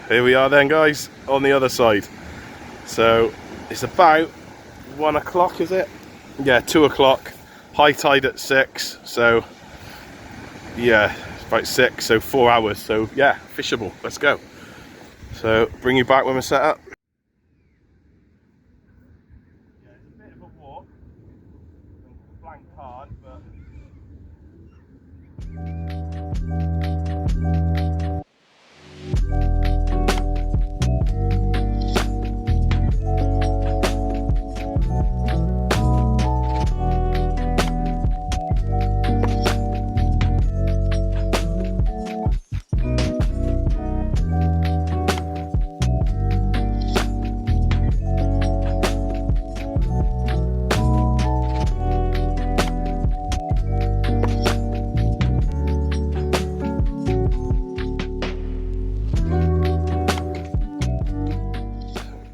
here we are then, guys, on the other side. So it's about 1 o'clock, is it? Yeah, 2 o'clock. High tide at 6, so yeah, it's about 6, so 4 hours. So yeah, fishable. Let's go. So bring you back when we're set up. Yeah, it's a bit of a walk. Blank hard, but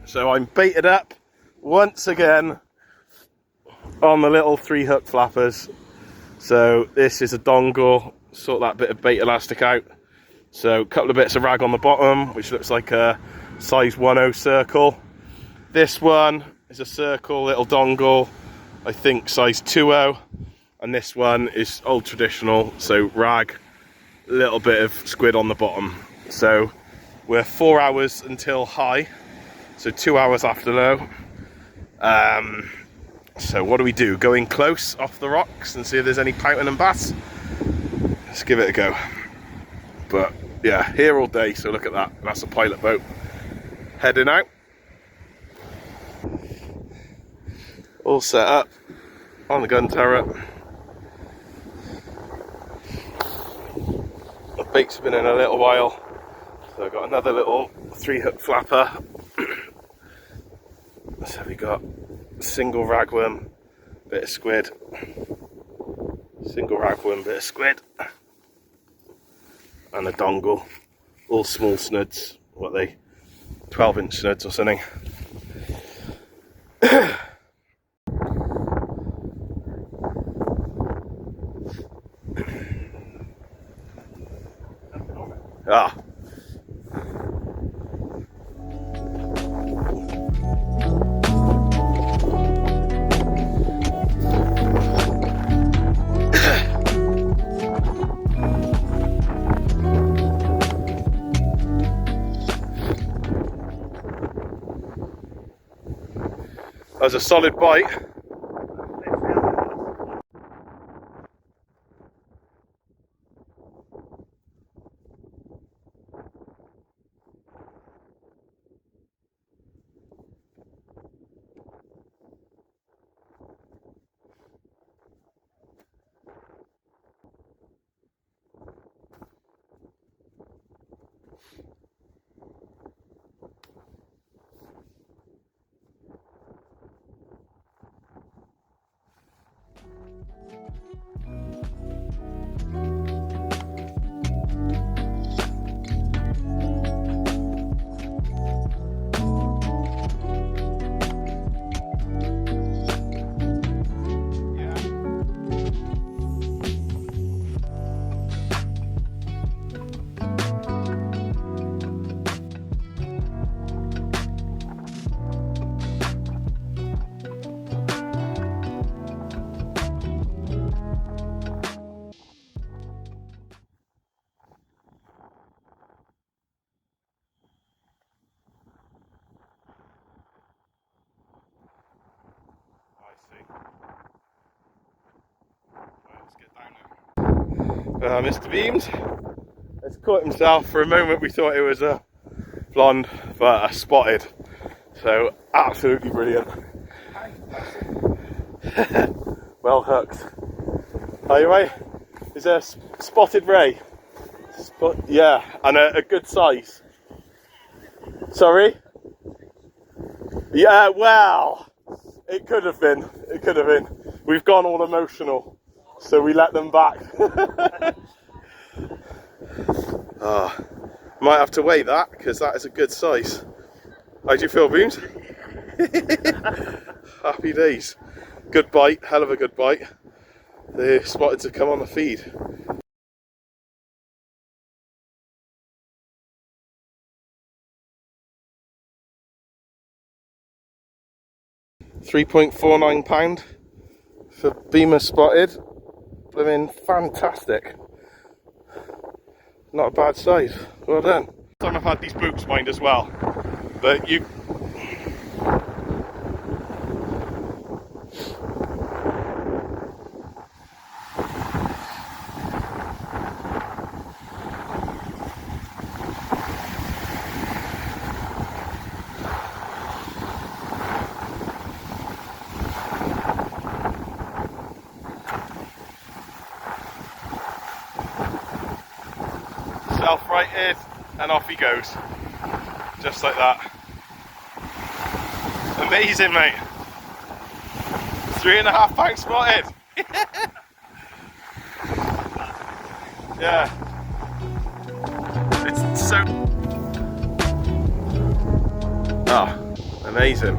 so I'm baited up once again on the little 3-hook flappers. So this is a dongle, sort that bit of bait elastic out. So a couple of bits of rag on the bottom, which looks like a size 10 circle. This one is a circle little dongle, I think size 20. And this one is old traditional, so rag, little bit of squid on the bottom. So we're 4 hours until high. So 2 hours after low. So what do? Go in close off the rocks and see if there's any pouting and bass? Let's give it a go. But yeah, here all day, so look at that. That's a pilot boat. Heading out. All set up on the gun turret. The bait's been in a little while. So I've got another little 3-hook flapper. So we got single ragworm, bit of squid, single ragworm, bit of squid, and a dongle, all small snuds, what are they, 12-inch snuds or something. Ah. That was a solid bite. Mr. Beams has caught himself. For a moment we thought it was a blonde, but a spotted. So absolutely brilliant. Well hooked. Are you right? Is a spotted ray? Yeah, and a good size. Sorry? Yeah, well, it could have been. It could have been. We've gone all emotional, so we let them back. Might have to weigh that, because that is a good size. How do you feel, Beams? Happy days. Good bite, hell of a good bite. The spotted to come on the feed. £3.49 for Beamer spotted. Blooming fantastic. Not a bad size. Well done. Time I've had these boots mined as well, but you. Self-righted, and off he goes. Just like that. Amazing, mate. £3.5 spotted. Yeah. It's so... amazing.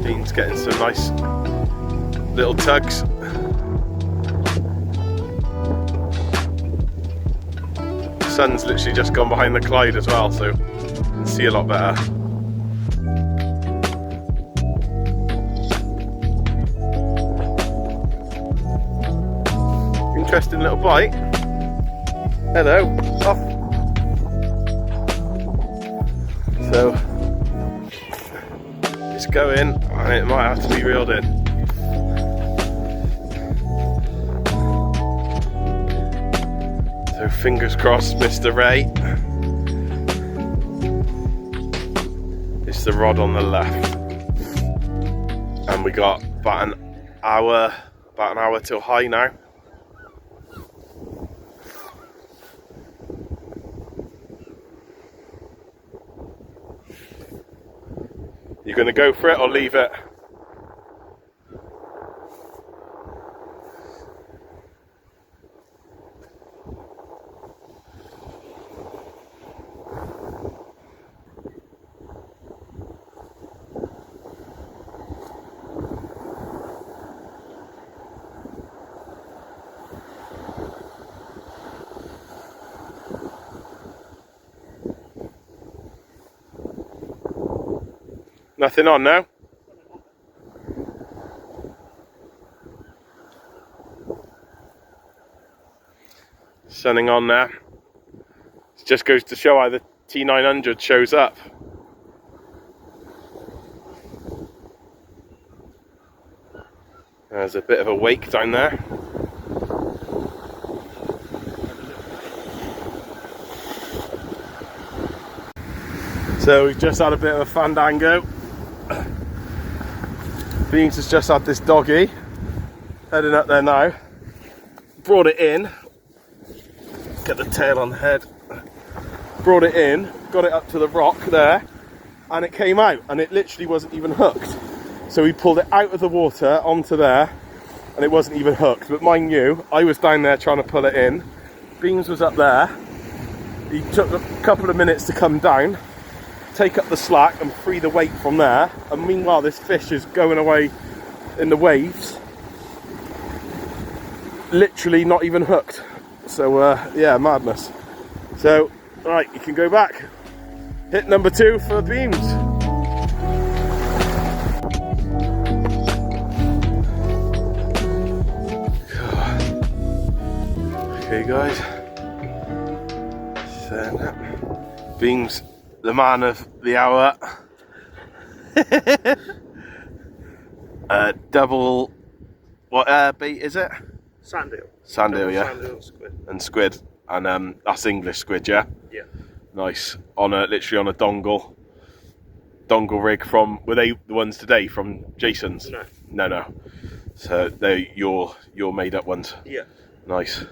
Dean's getting some nice little tugs. Sun's literally just gone behind the Clyde as well, so you can see a lot better. Interesting little bite. Hello, off. So it's going, and it might have to be reeled in. So fingers crossed, Mr. Ray. It's the rod on the left, and we got about an hour till high now. You gonna go for it or leave it? Nothing on now? Sunning on there. It just goes to show how the T900 shows up. There's a bit of a wake down there. So we've just had a bit of a fandango. Beans has just had this doggy, heading up there now. Brought it in, get the tail on the head. Brought it in, got it up to the rock there, and it came out, and it literally wasn't even hooked. So we pulled it out of the water onto there, and it wasn't even hooked. But mind you, I was down there trying to pull it in. Beans was up there. He took a couple of minutes to come down, take up the slack and free the weight from there, and meanwhile this fish is going away in the waves, literally not even hooked. So yeah, madness. So right, you can go back, hit number 2 for Beams. Okay guys, so Beams, the man of the hour. Double, what bait is it? Sandeel. Sandeel, yeah. Sandeel squid. And squid, and that's English squid, yeah. Yeah. Nice. On a literally on a dongle rig from. Were they the ones today from Jason's? No. No. So they your made up ones. Yeah. Nice.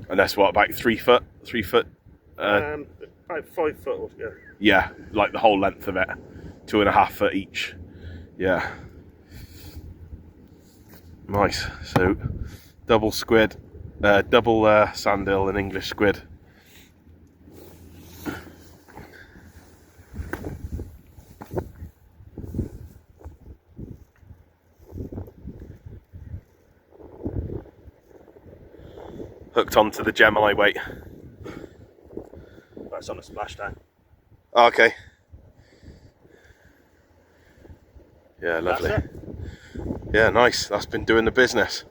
And that's what, about 3 foot? 3 foot. About 5 foot altogether. Yeah, like the whole length of it, 2.5 foot each. Yeah. Nice. So double squid, double sandeel and English squid. Hooked onto the Gemini weight. That's on a splashdown. Okay. Yeah, lovely. That's it. Yeah, nice. That's been doing the business.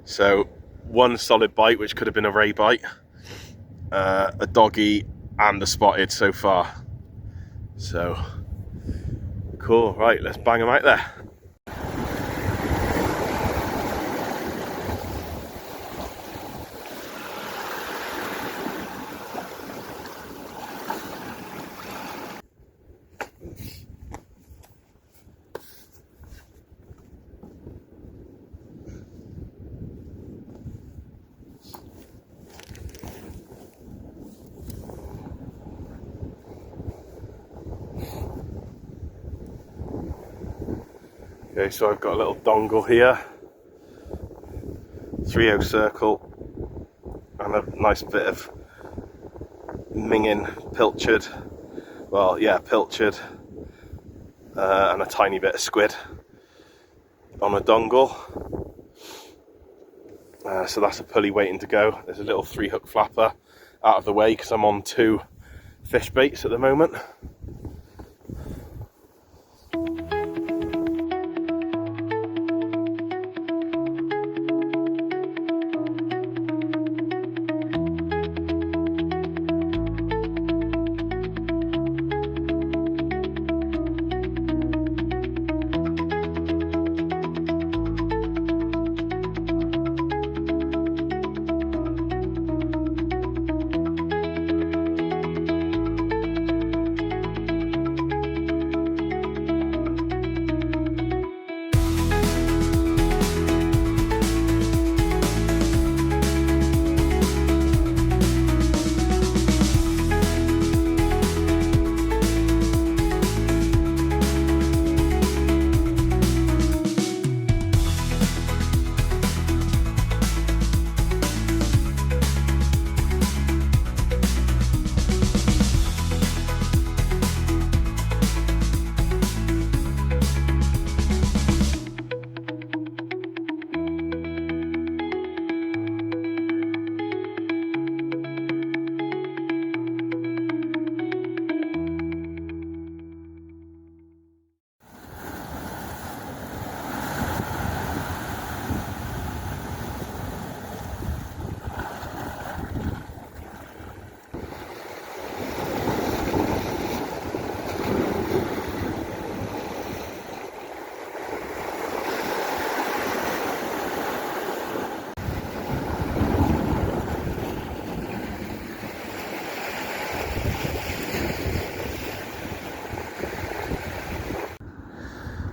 So, one solid bite, which could have been a ray bite, a doggy, and a spotted so far. So, cool. Right, let's bang them out there. Okay, so I've got a little dongle here, 3/0 circle, and a nice bit of minging pilchard, well, yeah, pilchard, and a tiny bit of squid on a dongle. So that's a pulley waiting to go. There's a little 3-hook flapper out of the way because I'm on 2 fish baits at the moment.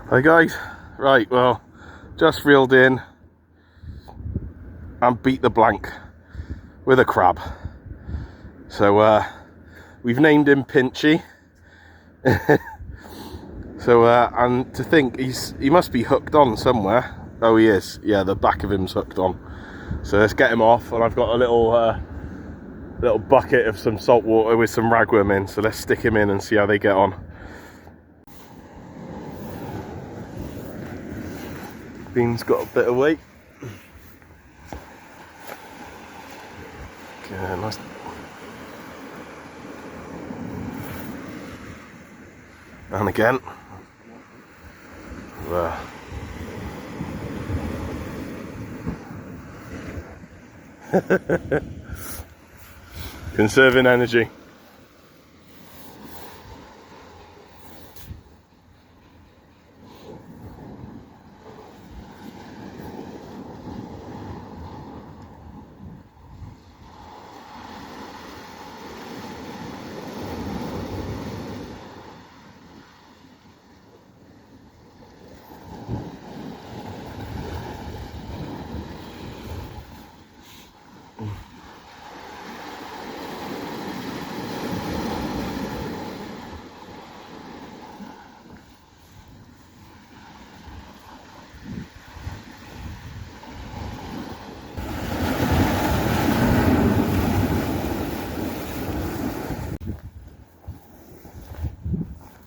Hi guys, right, well, just reeled in and beat the blank with a crab. So we've named him Pinchy. So and to think he must be hooked on somewhere. Oh, he is. Yeah, the back of him's hooked on. So let's get him off, and I've got a little bucket of some salt water with some ragworm in. So let's stick him in and see how they get on. Bean's got a bit of weight. Okay, nice. And again. There. Conserving energy.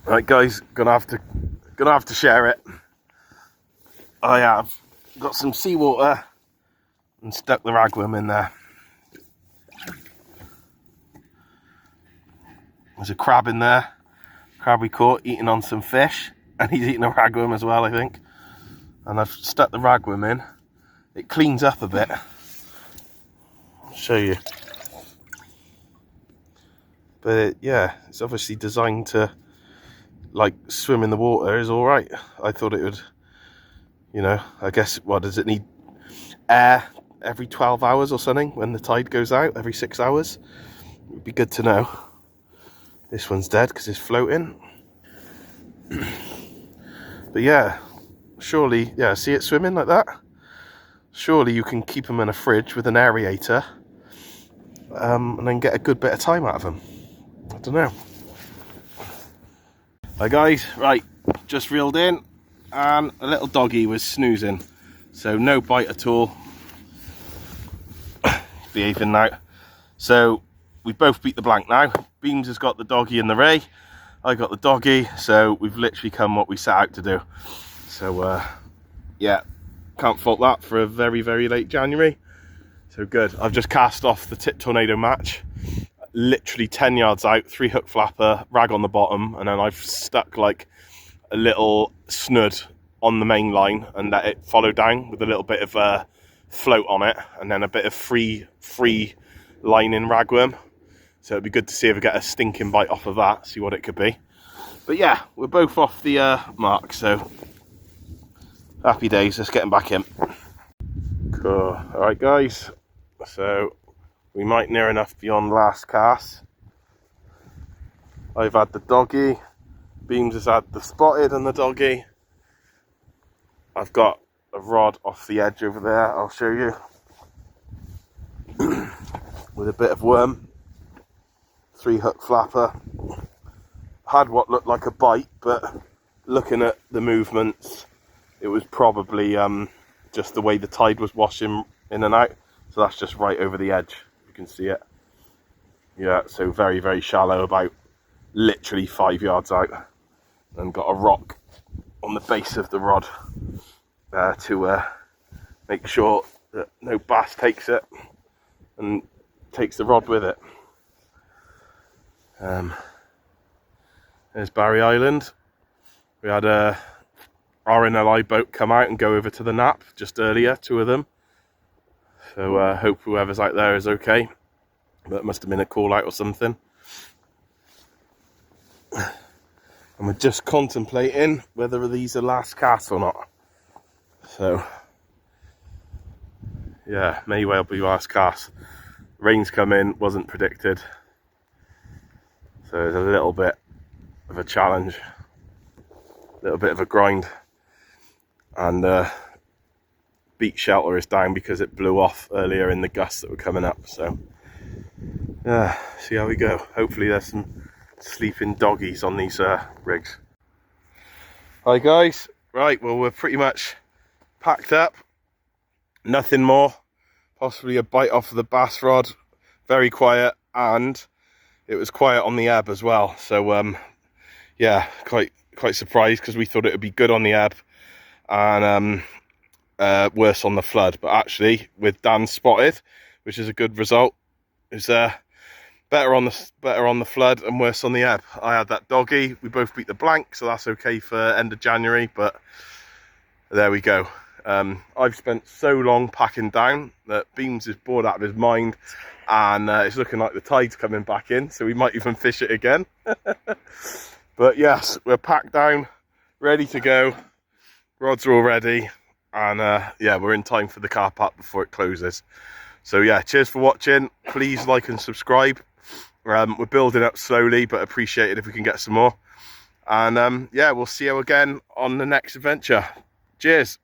Right guys, gonna have to share it. I have got some seawater and stuck the ragworm in there. There's a crab in there. Crab we caught eating on some fish. and he's eating a ragworm as well, I think. And I've stuck the ragworm in. It cleans up a bit. I'll show you. But yeah, it's obviously designed to like swim in the water. Is all right. I thought it would, you know, I guess, what does it need? Air every 12 hours or something when the tide goes out, every 6 hours. It would be good to know. This one's dead because it's floating. But yeah, surely, yeah, see it swimming like that? Surely you can keep them in a fridge with an aerator and then get a good bit of time out of them. I don't know. Hi guys, right, just reeled in and a little doggy was snoozing. So no bite at all. Behaving now. So we both beat the blank now. Beams has got the doggy and the ray. I got the doggy, so we've literally come what we set out to do. So yeah, can't fault that for a very, very late January. So good. I've just cast off the tip tornado match. Literally 10 yards out, 3 hook flapper, rag on the bottom, and then I've stuck like a little snud on the main line and let it follow down with a little bit of a float on it, and then a bit of free line in ragworm. So it'd be good to see if we get a stinking bite off of that, see what it could be. But yeah, we're both off the mark, so happy days. Let's get them back in. Cool. All right, guys. So we might near enough be on last cast. I've had the doggy. Beams has had the spotted and the doggy. I've got a rod off the edge over there, I'll show you. With a bit of worm. 3 hook flapper. Had what looked like a bite, but looking at the movements, it was probably just the way the tide was washing in and out. So that's just right over the edge. You can see it. Yeah, so very, very shallow, about literally 5 yards out. And got a rock on the base of the rod to make sure that no bass takes it and takes the rod with it. There's Barry Island. We had a RNLI boat come out and go over to the Nap just earlier, 2 of them. So hope whoever's out there is okay. That must have been a call out or something. And we're just contemplating whether these are last casts or not. So yeah, may well be last cast. Rain's come in, wasn't predicted. So it's a little bit of a challenge, a little bit of a grind. And beach shelter is down because it blew off earlier in the gusts that were coming up. So yeah, see how we go. Hopefully there's some sleeping doggies on these rigs. Hi guys, right, well we're pretty much packed up. Nothing more, possibly a bite off of the bass rod. Very quiet, and it was quiet on the ebb as well. So yeah, quite surprised because we thought it would be good on the ebb and worse on the flood. But actually, with Dan spotted, which is a good result, is better on the flood and worse on the ebb. I had that doggy. We both beat the blank, so that's okay for end of January. But there we go. I've spent so long packing down that Beams is bored out of his mind, and it's looking like the tide's coming back in, so we might even fish it again. But yes, we're packed down, ready to go. Rods are all ready, and yeah, we're in time for the car park before it closes. So yeah, cheers for watching. Please like and subscribe. We're building up slowly, but appreciate it if we can get some more. And yeah, we'll see you again on the next adventure. Cheers.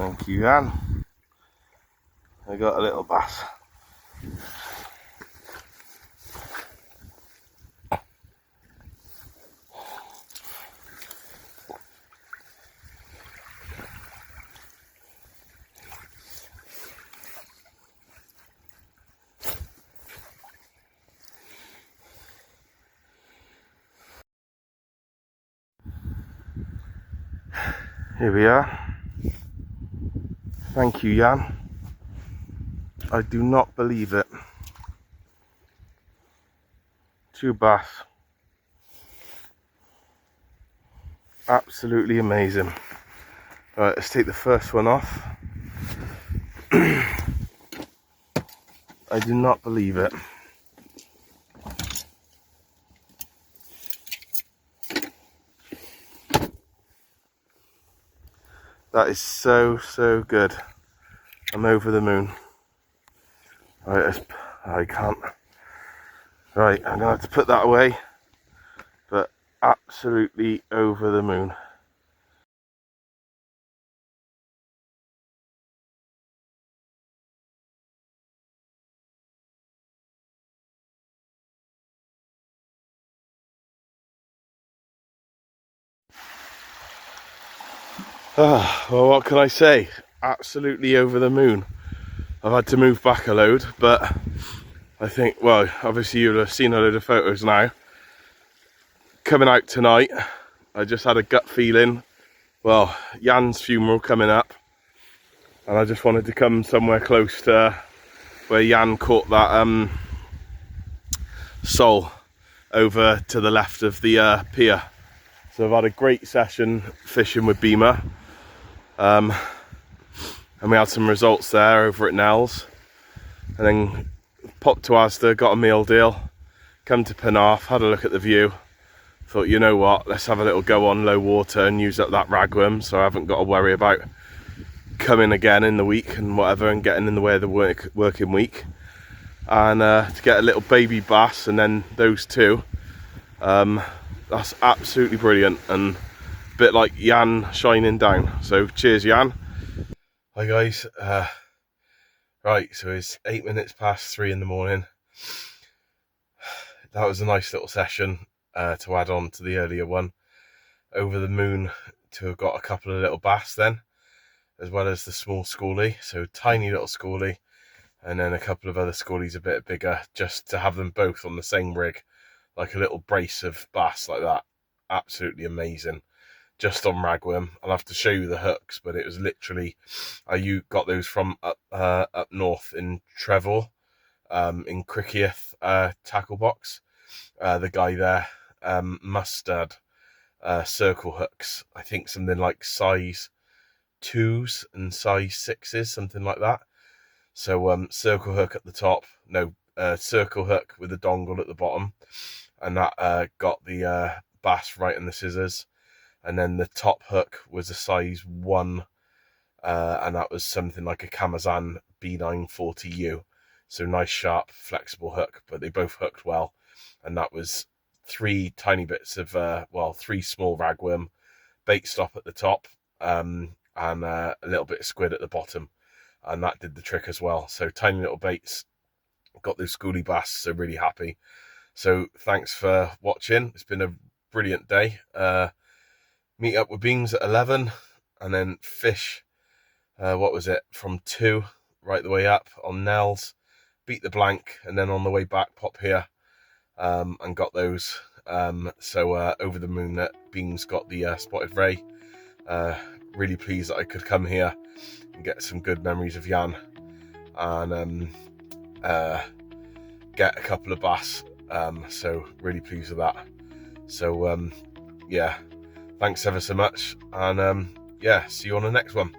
Thank you, Jan. I got a little bass. Here we are. Thank you, Jan. I do not believe it. 2 bass. Absolutely amazing. Right, let's take the first one off. I do not believe it. That is so good. I'm over the moon. Right, I can't. Right, I'm gonna have to put that away. But absolutely over the moon. Well, what can I say? Absolutely over the moon. I've had to move back a load, but I think, well, obviously you'll have seen a load of photos now. Coming out tonight, I just had a gut feeling, well, Jan's funeral coming up, and I just wanted to come somewhere close to where Jan caught that sole over to the left of the pier. So I've had a great session fishing with Beamer. And we had some results there over at Nells, and then popped to Asda, got a meal deal, come to Penarth, had a look at the view, thought, you know what, let's have a little go on low water and use up that ragworm, so I haven't got to worry about coming again in the week and whatever and getting in the way of the working week. And to get a little baby bass and then those 2, that's absolutely brilliant, and a bit like Jan shining down. So cheers, Jan. Hi guys, right, so it's 8 minutes past 3 in the morning. That was a nice little session to add on to the earlier one. Over the moon to have got a couple of little bass then, as well as the small schoolie, so tiny little schoolie, and then a couple of other schoolies a bit bigger, just to have them both on the same rig, like a little brace of bass like that. Absolutely amazing. Just on ragworm. I'll have to show you the hooks, but it was literally, you got those from up north in Trevor, in Criccieth tackle box. The guy there mustard circle hooks. I think something like size 2s and size 6s, something like that. So circle hook at the top, circle hook with a dongle at the bottom, and that got the bass right in the scissors. And then the top hook was a size 1, and that was something like a Kamazan B940U. So nice, sharp, flexible hook, but they both hooked well. And that was 3 tiny bits of, 3 small ragworm, bait stop at the top, and a little bit of squid at the bottom. And that did the trick as well. So tiny little baits, got those schoolie bass, so really happy. So thanks for watching. It's been a brilliant day. Meet up with Beans at 11, and then fish, from 2 right the way up on Nells, beat the blank, and then on the way back pop here, and got those. So over the moon that Beans got the spotted ray. Really pleased that I could come here and get some good memories of Jan, and get a couple of bass. So really pleased with that. So yeah, thanks ever so much, and yeah, see you on the next one.